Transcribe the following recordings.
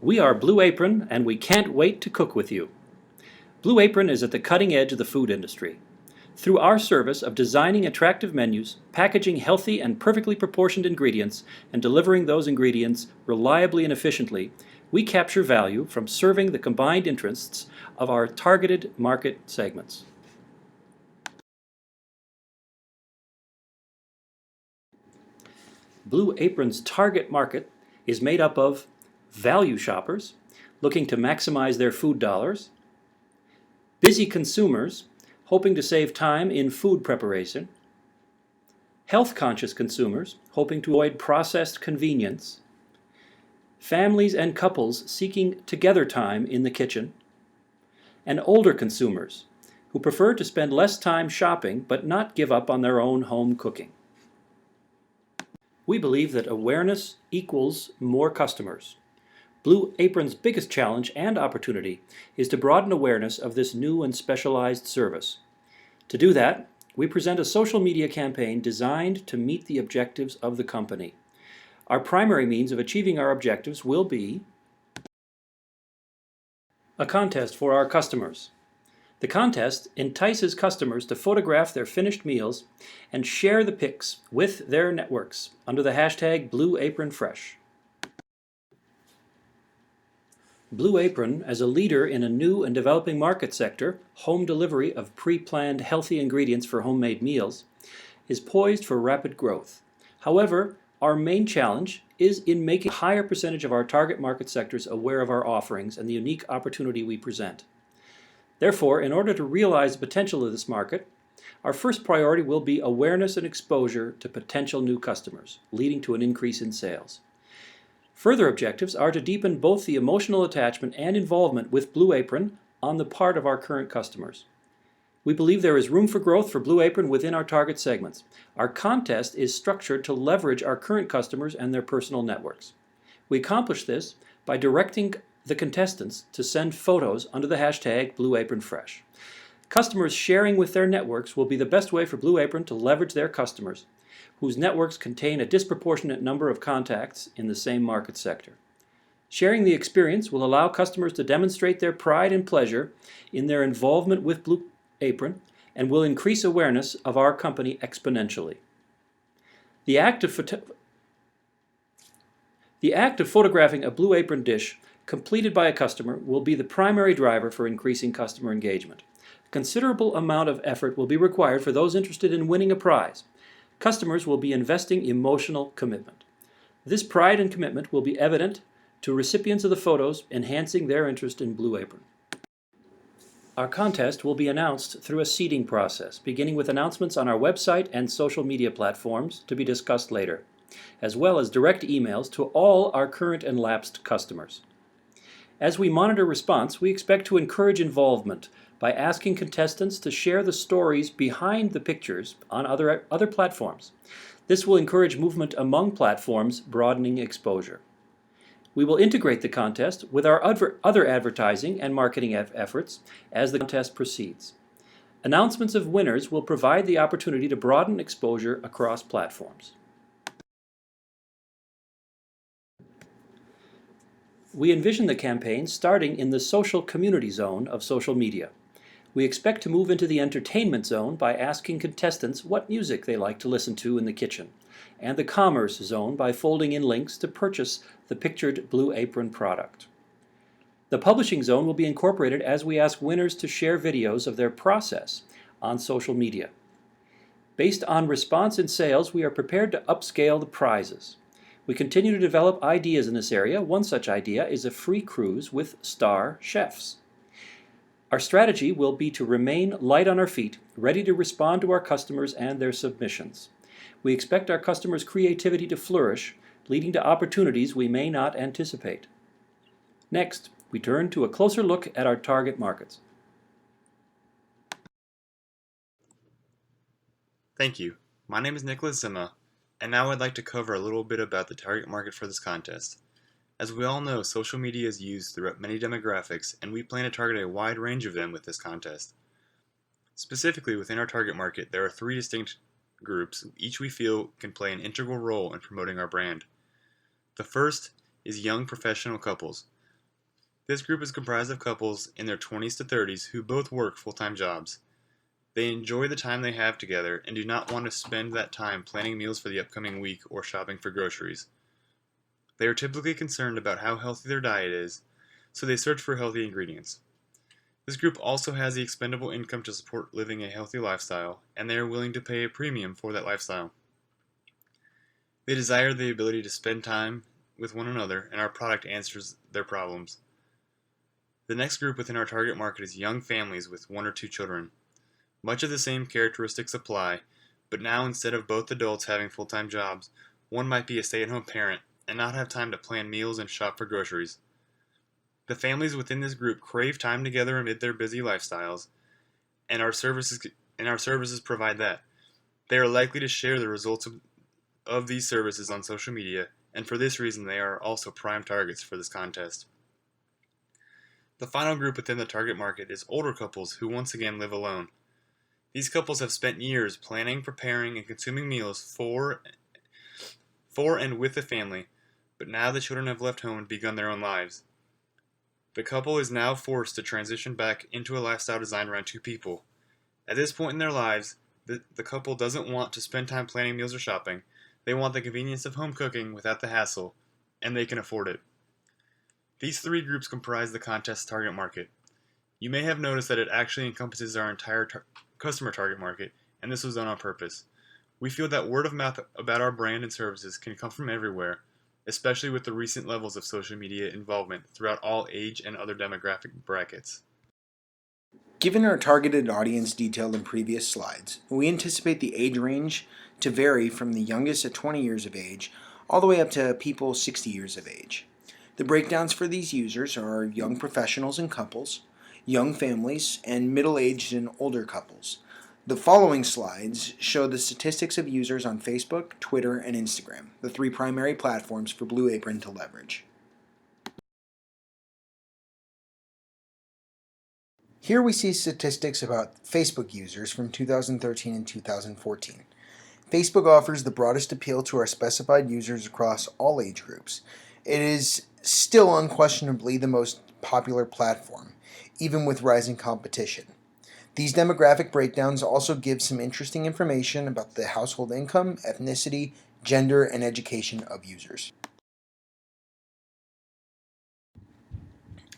We are Blue Apron, and we can't wait to cook with you. Blue Apron is at the cutting edge of the food industry. Through our service of designing attractive menus, packaging healthy and perfectly proportioned ingredients, and delivering those ingredients reliably and efficiently, we capture value from serving the combined interests of our targeted market segments. Blue Apron's target market is made up of value shoppers looking to maximize their food dollars, busy consumers hoping to save time in food preparation, health-conscious consumers hoping to avoid processed convenience, families and couples seeking together time in the kitchen, and older consumers who prefer to spend less time shopping but not give up on their own home cooking. We believe that awareness equals more customers. Blue Apron's biggest challenge and opportunity is to broaden awareness of this new and specialized service. To do that, we present a social media campaign designed to meet the objectives of the company. Our primary means of achieving our objectives will be a contest for our customers. The contest entices customers to photograph their finished meals and share the pics with their networks under the hashtag BlueApronFresh. Blue Apron, as a leader in a new and developing market sector, home delivery of pre-planned healthy ingredients for homemade meals, is poised for rapid growth. However, our main challenge is in making a higher percentage of our target market sectors aware of our offerings and the unique opportunity we present. Therefore, in order to realize the potential of this market, our first priority will be awareness and exposure to potential new customers, leading to an increase in sales. Further objectives are to deepen both the emotional attachment and involvement with Blue Apron on the part of our current customers. We believe there is room for growth for Blue Apron within our target segments. Our contest is structured to leverage our current customers and their personal networks. We accomplish this by directing the contestants to send photos under the hashtag BlueApronFresh. Customers sharing with their networks will be the best way for Blue Apron to leverage their customers, whose networks contain a disproportionate number of contacts in the same market sector. Sharing the experience will allow customers to demonstrate their pride and pleasure in their involvement with Blue Apron and will increase awareness of our company exponentially. The act of photographing a Blue Apron dish completed by a customer will be the primary driver for increasing customer engagement. A considerable amount of effort will be required for those interested in winning a prize. Customers will be investing emotional commitment. This pride and commitment will be evident to recipients of the photos, enhancing their interest in Blue Apron. Our contest will be announced through a seeding process, beginning with announcements on our website and social media platforms to be discussed later, as well as direct emails to all our current and lapsed customers. As we monitor response, we expect to encourage involvement by asking contestants to share the stories behind the pictures on other platforms. This will encourage movement among platforms, broadening exposure. We will integrate the contest with our other advertising and marketing efforts as the contest proceeds. Announcements of winners will provide the opportunity to broaden exposure across platforms. We envision the campaign starting in the social community zone of social media. We expect to move into the entertainment zone by asking contestants what music they like to listen to in the kitchen, and the commerce zone by folding in links to purchase the pictured Blue Apron product. The publishing zone will be incorporated as we ask winners to share videos of their process on social media. Based on response and sales, we are prepared to upscale the prizes. We continue to develop ideas in this area. One such idea is a free cruise with star chefs. Our strategy will be to remain light on our feet, ready to respond to our customers and their submissions. We expect our customers' creativity to flourish, leading to opportunities we may not anticipate. Next, we turn to a closer look at our target markets. Thank you. My name is NicholasZima, and now I'd like to cover a little bit about the target market for this contest. As we all know, social media is used throughout many demographics, and we plan to target a wide range of them with this contest. Specifically, within our target market, there are 3 distinct groups, each we feel can play an integral role in promoting our brand. The first is young professional couples. This group is comprised of couples in their 20s to 30s who both work full-time jobs. They enjoy the time they have together and do not want to spend that time planning meals for the upcoming week or shopping for groceries. They are typically concerned about how healthy their diet is, so they search for healthy ingredients. This group also has the expendable income to support living a healthy lifestyle, and they are willing to pay a premium for that lifestyle. They desire the ability to spend time with one another, and our product answers their problems. The next group within our target market is young families with 1 or 2 children. Much of the same characteristics apply, but now instead of both adults having full-time jobs, one might be a stay-at-home parent and not have time to plan meals and shop for groceries. The families within this group crave time together amid their busy lifestyles, and our services provide that. They are likely to share the results of these services on social media, and for this reason they are also prime targets for this contest. The final group within the target market is older couples who once again live alone. These couples have spent years planning, preparing, and consuming meals for and with the family, but now the children have left home and begun their own lives. The couple is now forced to transition back into a lifestyle designed around 2 people. At this point in their lives, the couple doesn't want to spend time planning meals or shopping. They want the convenience of home cooking without the hassle, and they can afford it. These 3 groups comprise the contest target market. You may have noticed that it actually encompasses our entire customer target market, and this was done on purpose. We feel that word of mouth about our brand and services can come from everywhere, especially with the recent levels of social media involvement throughout all age and other demographic brackets. Given our targeted audience detailed in previous slides, we anticipate the age range to vary from the youngest at 20 years of age all the way up to people 60 years of age. The breakdowns for these users are young professionals and couples, young families, and middle-aged and older couples. The following slides show the statistics of users on Facebook, Twitter, and Instagram, the 3 primary platforms for Blue Apron to leverage. Here we see statistics about Facebook users from 2013 and 2014. Facebook offers the broadest appeal to our specified users across all age groups. It is still unquestionably the most popular platform, even with rising competition. These demographic breakdowns also give some interesting information about the household income, ethnicity, gender, and education of users.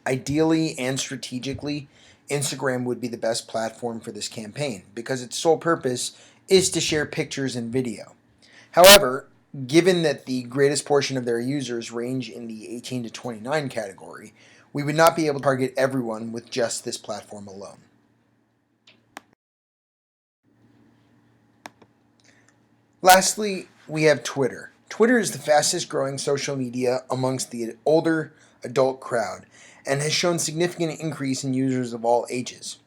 Ideally and strategically, Instagram would be the best platform for this campaign because its sole purpose is to share pictures and video. However, given that the greatest portion of their users range in the 18 to 29 category, we would not be able to target everyone with just this platform alone. Lastly, we have Twitter. Twitter is the fastest growing social media amongst the older adult crowd and has shown significant increase in users of all ages.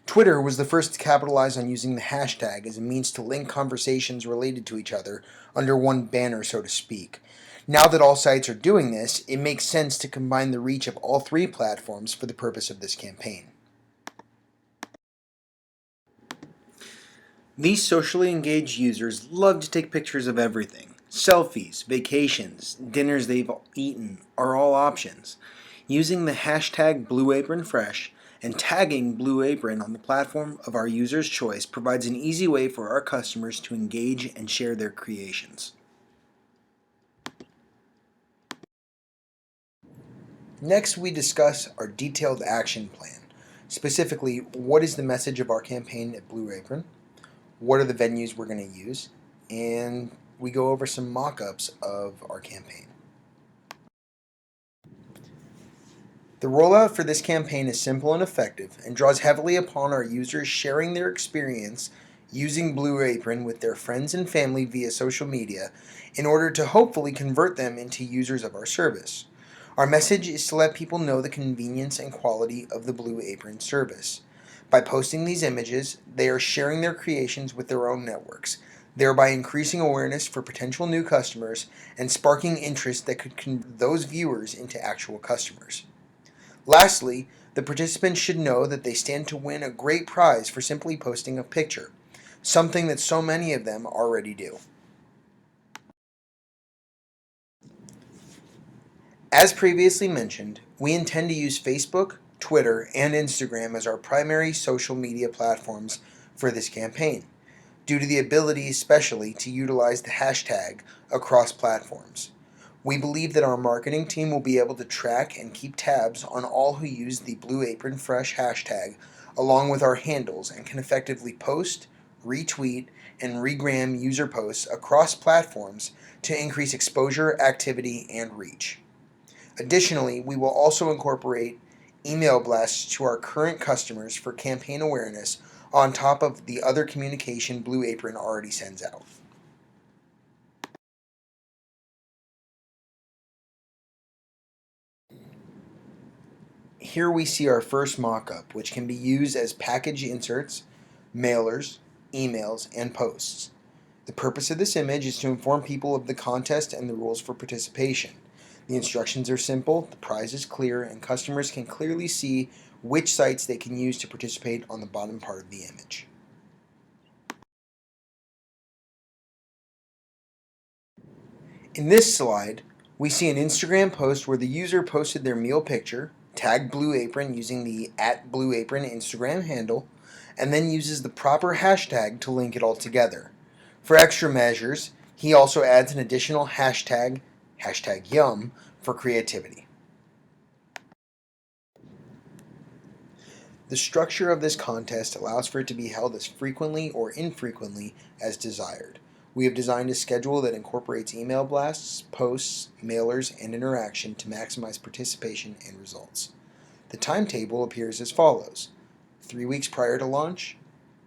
Twitter was the first to capitalize on using the hashtag as a means to link conversations related to each other under one banner, so to speak. Now that all sites are doing this, it makes sense to combine the reach of all 3 platforms for the purpose of this campaign. These socially engaged users love to take pictures of everything. Selfies, vacations, dinners they've eaten are all options. Using the hashtag BlueApronFresh and tagging Blue Apron on the platform of our user's choice provides an easy way for our customers to engage and share their creations. Next, we discuss our detailed action plan. Specifically, what is the message of our campaign at Blue Apron? What are the venues we're going to use? And we go over some mock-ups of our campaign. The rollout for this campaign is simple and effective and draws heavily upon our users sharing their experience using Blue Apron with their friends and family via social media in order to hopefully convert them into users of our service. Our message is to let people know the convenience and quality of the Blue Apron service. By posting these images, they are sharing their creations with their own networks, thereby increasing awareness for potential new customers and sparking interest that could convert those viewers into actual customers. Lastly, the participants should know that they stand to win a great prize for simply posting a picture, something that so many of them already do. As previously mentioned, we intend to use Facebook, Twitter, and Instagram as our primary social media platforms for this campaign, due to the ability especially to utilize the hashtag across platforms. We believe that our marketing team will be able to track and keep tabs on all who use the Blue Apron Fresh hashtag along with our handles and can effectively post, retweet, and regram user posts across platforms to increase exposure, activity, and reach. Additionally, we will also incorporate email blasts to our current customers for campaign awareness on top of the other communication Blue Apron already sends out. Here we see our first mock-up, which can be used as package inserts, mailers, emails, and posts. The purpose of this image is to inform people of the contest and the rules for participation. The instructions are simple, the prize is clear, and customers can clearly see which sites they can use to participate on the bottom part of the image. In this slide, we see an Instagram post where the user posted their meal picture, tagged Blue Apron using the @BlueApron Instagram handle, and then uses the proper hashtag to link it all together. For extra measures, he also adds an additional hashtag, #Yum, for creativity. The structure of this contest allows for it to be held as frequently or infrequently as desired. We have designed a schedule that incorporates email blasts, posts, mailers, and interaction to maximize participation and results. The timetable appears as follows: 3 weeks prior to launch,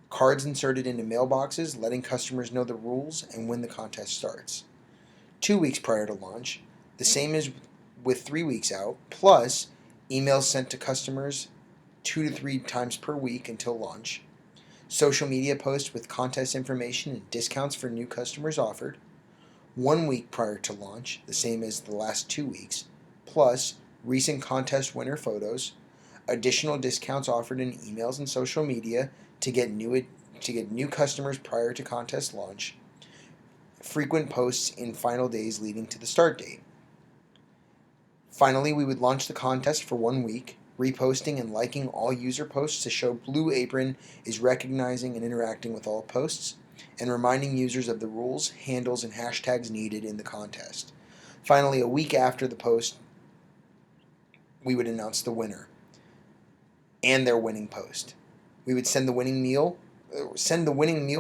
cards inserted into mailboxes letting customers know the rules and when the contest starts. 2 weeks prior to launch, the same as with 3 weeks out, plus emails sent to customers 2 to 3 times per week until launch. Social media posts with contest information and discounts for new customers offered. 1 week prior to launch, the same as the last 2 weeks, plus recent contest winner photos. Additional discounts offered in emails and social media to get new customers prior to contest launch. Frequent posts in final days leading to the start date. Finally, we would launch the contest for 1 week, reposting and liking all user posts to show Blue Apron is recognizing and interacting with all posts, and reminding users of the rules, handles, and hashtags needed in the contest. Finally, a week after the post, we would announce the winner and their winning post. We would send the winning meal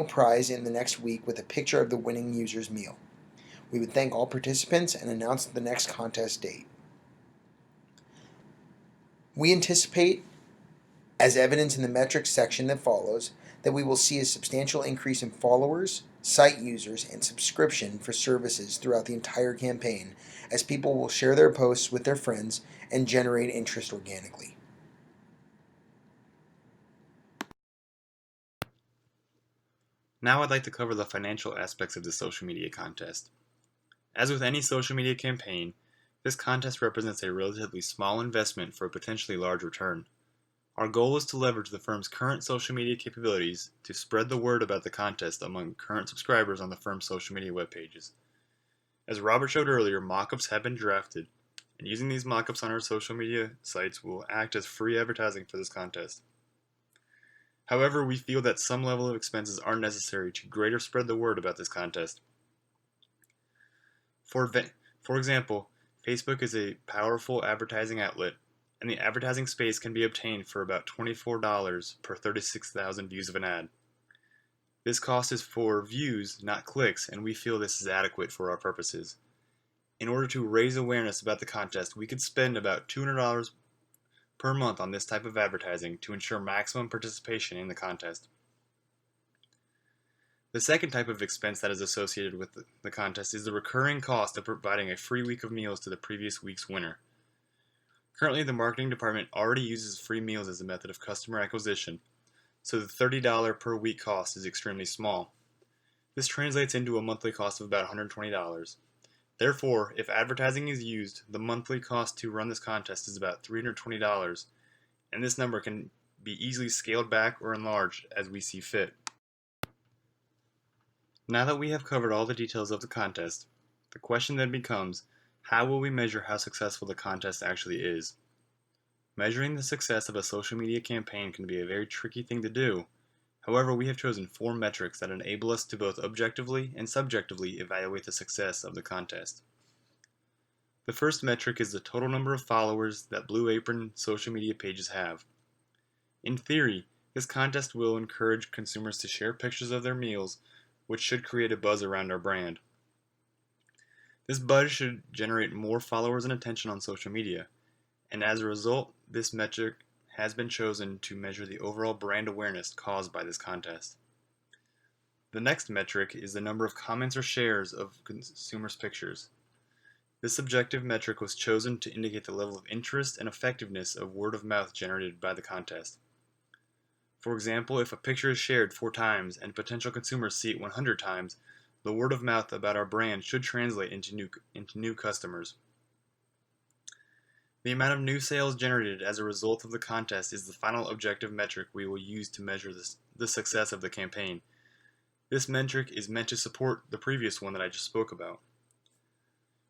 prize in the next week with a picture of the winning user's meal. We would thank all participants and announce the next contest date. We anticipate, as evidence in the metrics section that follows, that we will see a substantial increase in followers, site users, and subscription for services throughout the entire campaign, as people will share their posts with their friends and generate interest organically. Now I'd like to cover the financial aspects of the social media contest. As with any social media campaign, this contest represents a relatively small investment for a potentially large return. Our goal is to leverage the firm's current social media capabilities to spread the word about the contest among current subscribers on the firm's social media web pages. As Robert showed earlier, mock-ups have been drafted, and using these mock-ups on our social media sites will act as free advertising for this contest. However, we feel that some level of expenses are necessary to greater spread the word about this contest. For example, Facebook is a powerful advertising outlet, and the advertising space can be obtained for about $24 per 36,000 views of an ad. This cost is for views, not clicks, and we feel this is adequate for our purposes. In order to raise awareness about the contest, we could spend about $200 per month on this type of advertising to ensure maximum participation in the contest. The second type of expense that is associated with the contest is the recurring cost of providing a free week of meals to the previous week's winner. Currently, the marketing department already uses free meals as a method of customer acquisition, so the $30 per week cost is extremely small. This translates into a monthly cost of about $120. Therefore, if advertising is used, the monthly cost to run this contest is about $320, and this number can be easily scaled back or enlarged as we see fit. Now that we have covered all the details of the contest, the question then becomes, How will we measure how successful the contest actually is? Measuring the success of a social media campaign can be a very tricky thing to do. However, we have chosen 4 metrics that enable us to both objectively and subjectively evaluate the success of the contest. The first metric is the total number of followers that Blue Apron social media pages have. In theory, this contest will encourage consumers to share pictures of their meals, which should create a buzz around our brand. This buzz should generate more followers and attention on social media, and as a result, this metric has been chosen to measure the overall brand awareness caused by this contest. The next metric is the number of comments or shares of consumers' pictures. This subjective metric was chosen to indicate the level of interest and effectiveness of word of mouth generated by the contest. For example, if a picture is shared 4 times and potential consumers see it 100 times, the word of mouth about our brand should translate into new customers. The amount of new sales generated as a result of the contest is the final objective metric we will use to measure the success of the campaign. This metric is meant to support the previous one that I just spoke about.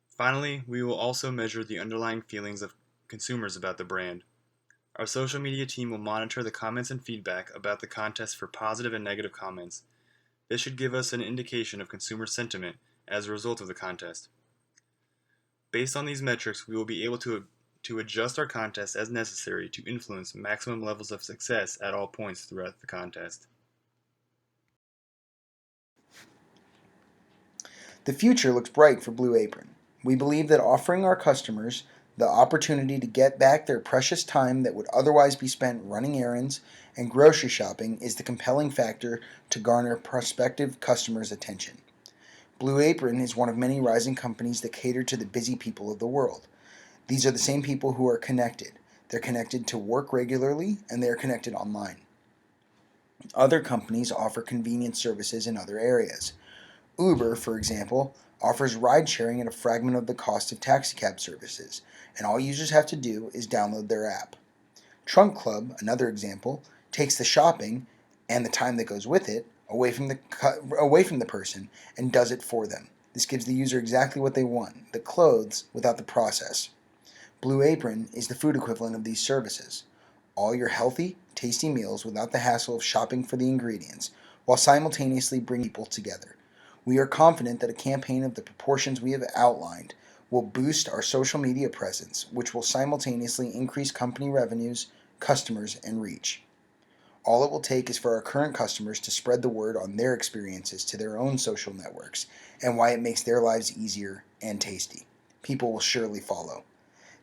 Finally, we will also measure the underlying feelings of consumers about the brand. Our social media team will monitor the comments and feedback about the contest for positive and negative comments. This should give us an indication of consumer sentiment as a result of the contest. Based on these metrics, we will be able to adjust our contest as necessary to influence maximum levels of success at all points throughout the contest. The future looks bright for Blue Apron. We believe that offering our customers the opportunity to get back their precious time that would otherwise be spent running errands and grocery shopping is the compelling factor to garner prospective customers' attention. Blue Apron is one of many rising companies that cater to the busy people of the world. These are the same people who are connected. They're connected to work regularly, and they are connected online. Other companies offer convenience services in other areas. Uber, for example, offers ride-sharing at a fragment of the cost of taxicab services, and all users have to do is download their app. Trunk Club, another example, takes the shopping and the time that goes with it away from the person and does it for them. This gives the user exactly what they want, the clothes without the process. Blue Apron is the food equivalent of these services. All your healthy, tasty meals without the hassle of shopping for the ingredients, while simultaneously bringing people together. We are confident that a campaign of the proportions we have outlined will boost our social media presence, which will simultaneously increase company revenues, customers, and reach. All it will take is for our current customers to spread the word on their experiences to their own social networks and why it makes their lives easier and tasty. People will surely follow.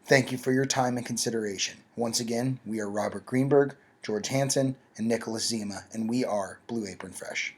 Thank you for your time and consideration. Once again, we are Robert Greenberg, GeorgeHanson, and NicholasZima, and we are Blue Apron Fresh.